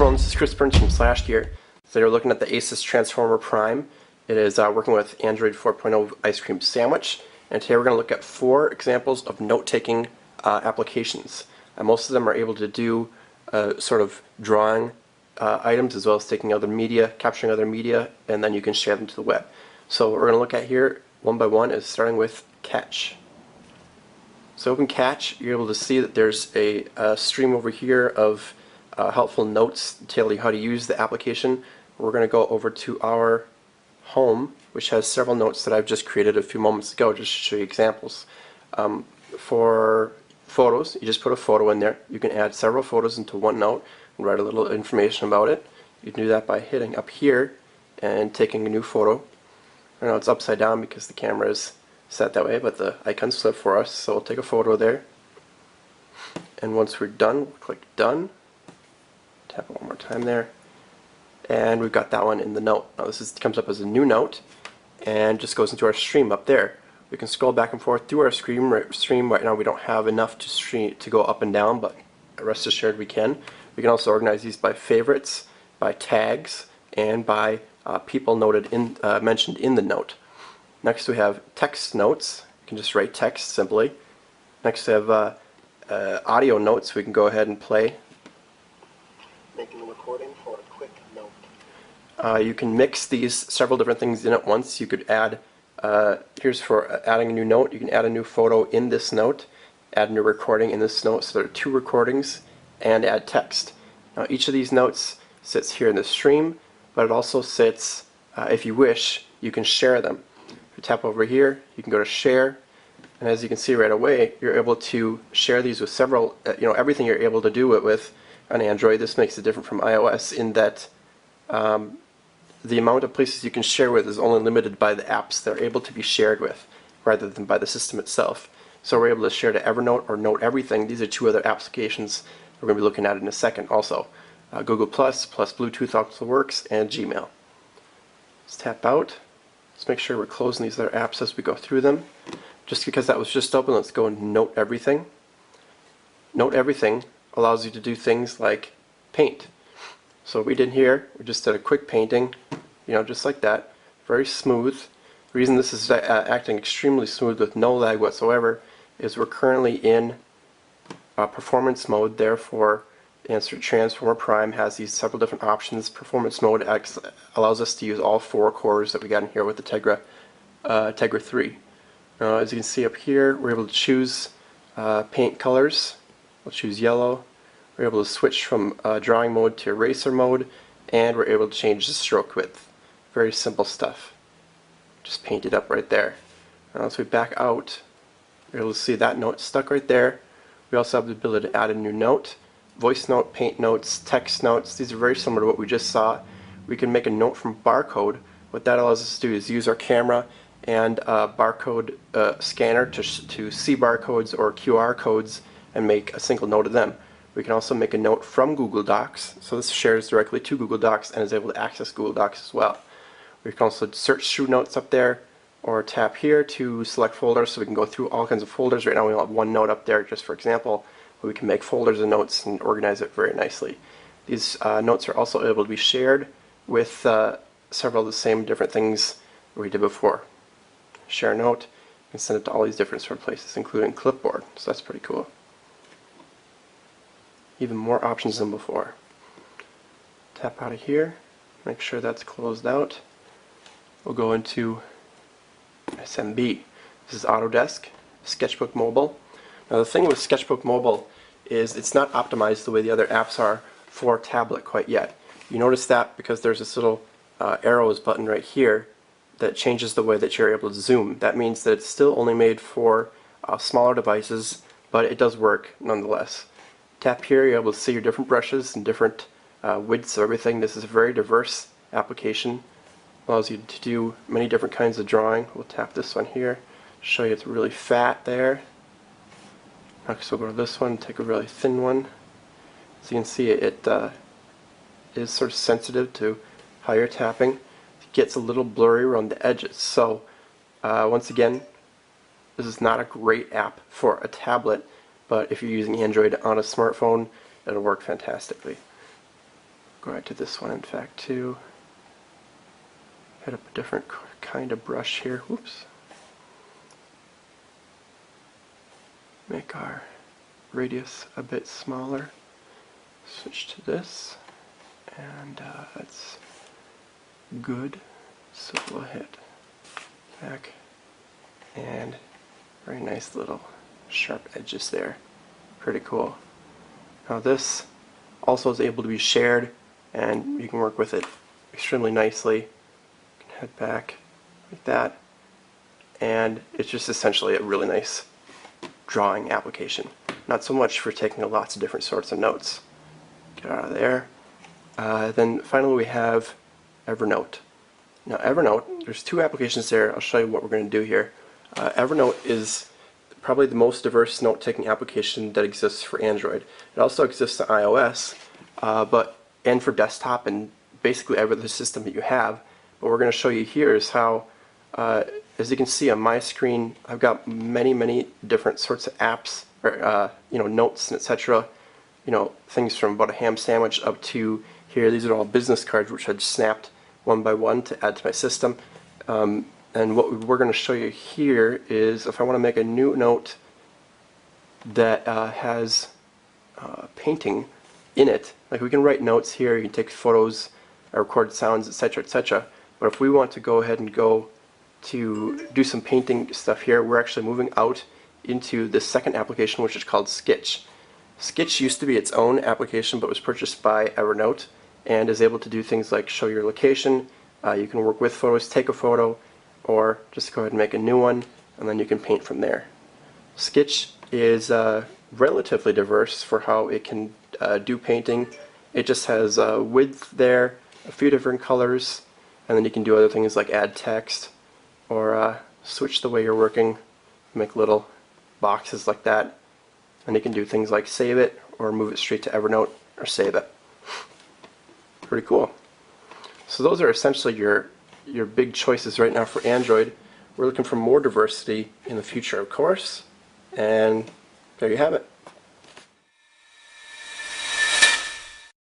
everyone, this is Chris Burns from Slash Gear. Today we're looking at the Asus Transformer Prime. It is working with Android 4.0 Ice Cream Sandwich, and today we're going to look at 4 examples of note-taking applications. Most of them are able to do sort of drawing items as well as taking other media, capturing other media, and then you can share them to the web. So what we're going to look at here one by one is starting with Catch. So open Catch, you're able to see that there's a stream over here of helpful notes telling you how to use the application. We're going to go over to our home, which has several notes that I've just created a few moments ago just to show you examples. For photos, you just put a photo in there. You can add several photos into one note and write a little information about it. You can do that by hitting up here and taking a new photo. I know it's upside down because the camera is set that way, but the icon's flipped for us, so we'll take a photo there. And once we're done, we'll click Done. Tap it one more time there, and we've got that one in the note. Now this comes up as a new note and just goes into our stream up there. We can scroll back and forth through our stream. Right now we don't have enough to go up and down, but rest assured we can. We can also organize these by favorites, by tags, and by people noted mentioned in the note. Next we have text notes. You can just write text simply. Next we have audio notes. We can go ahead and play. Making a recording for a quick note. You can mix these several different things in at once. You could add, here's for adding a new note. You can add a new photo in this note, add a new recording in this note, so there are 2 recordings, and add text. Now each of these notes sits here in the stream, but it also sits, if you wish, you can share them. If you tap over here, you can go to Share, and as you can see right away, you're able to share these with several, everything you're able to do it with on Android. This makes it different from iOS in that the amount of places you can share with is only limited by the apps that are able to be shared with rather than by the system itself. So we're able to share to Evernote or Note Everything. These are 2 other applications we're going to be looking at in a second also. Google plus Bluetooth also works, and Gmail. Let's tap out. Let's make sure we're closing these other apps as we go through them. Just because that was just open, let's go and Note Everything. Note Everything allows you to do things like paint. So what we did here, we just did a quick painting, just like that, very smooth. The reason this is acting extremely smooth with no lag whatsoever is we're currently in performance mode. Therefore, the Asus Transformer Prime has these several different options. Performance mode allows us to use all 4 cores that we got in here with the Tegra 3. Now, as you can see up here, we're able to choose paint colors. We'll choose yellow. We're able to switch from drawing mode to eraser mode, and we're able to change the stroke width. Very simple stuff. Just paint it up right there. Now as we back out, we're able to see that note stuck right there. We also have the ability to add a new note. Voice note, paint notes, text notes. These are very similar to what we just saw. We can make a note from barcode. What that allows us to do is use our camera and barcode scanner to see barcodes or QR codes and make a single note of them. We can also make a note from Google Docs, so this shares directly to Google Docs and is able to access Google Docs as well. We can also search through notes up there, or tap here to select folders, so we can go through all kinds of folders. Right now we only have one note up there just for example, but we can make folders of notes and organize it very nicely. These notes are also able to be shared with several of the same different things we did before. Share note, and send it to all these different sort of places, including clipboard, so that's pretty cool. Even more options than before. Tap out of here, make sure that's closed out. We'll go into SMB. This is Autodesk, Sketchbook Mobile. Now the thing with Sketchbook Mobile is it's not optimized the way the other apps are for tablet quite yet. You notice that because there's this little arrows button right here that changes the way that you're able to zoom. That means that it's still only made for smaller devices, but it does work nonetheless. Tap here, you're able to see your different brushes and different widths of everything. This is a very diverse application. Allows you to do many different kinds of drawing. We'll tap this one here, show you it's really fat there. Next we'll go to this one, take a really thin one. As you can see, it is sort of sensitive to how you're tapping. It gets a little blurry around the edges. So once again, this is not a great app for a tablet, but if you're using Android on a smartphone, it'll work fantastically. Go right to this one, in fact, too. Hit up a different kind of brush here. Whoops. Make our radius a bit smaller. Switch to this, and that's good. So we'll hit back, and very nice little sharp edges there. Pretty cool. Now this also is able to be shared, and you can work with it extremely nicely. You can head back like that, and it's just essentially a really nice drawing application. Not so much for taking lots of different sorts of notes. Get out of there. Then finally we have Evernote. Now Evernote, there's two applications there. I'll show you what we're going to do here. Evernote is probably the most diverse note-taking application that exists for Android. It also exists on iOS, and for desktop and basically every other system that you have. What we're going to show you here is how, as you can see on my screen, I've got many different sorts of apps, or notes and etc. Things from about a ham sandwich up to here. These are all business cards which I'd snapped one by one to add to my system. And what we're going to show you here is if I want to make a new note that has painting in it. Like we can write notes here, you can take photos, record sounds, etc., etc. But if we want to go ahead and go to do some painting stuff here, we're actually moving out into the second application, which is called Sketch. Sketch used to be its own application but was purchased by Evernote and is able to do things like show your location. You can work with photos, take a photo, or just go ahead and make a new one, and then you can paint from there. Sketch is relatively diverse for how it can do painting. It just has width there, a few different colors, and then you can do other things like add text or switch the way you're working, make little boxes like that, and you can do things like save it or move it straight to Evernote or save it. Pretty cool. So those are essentially your big choices right now for Android. We're looking for more diversity in the future, of course, and there you have it.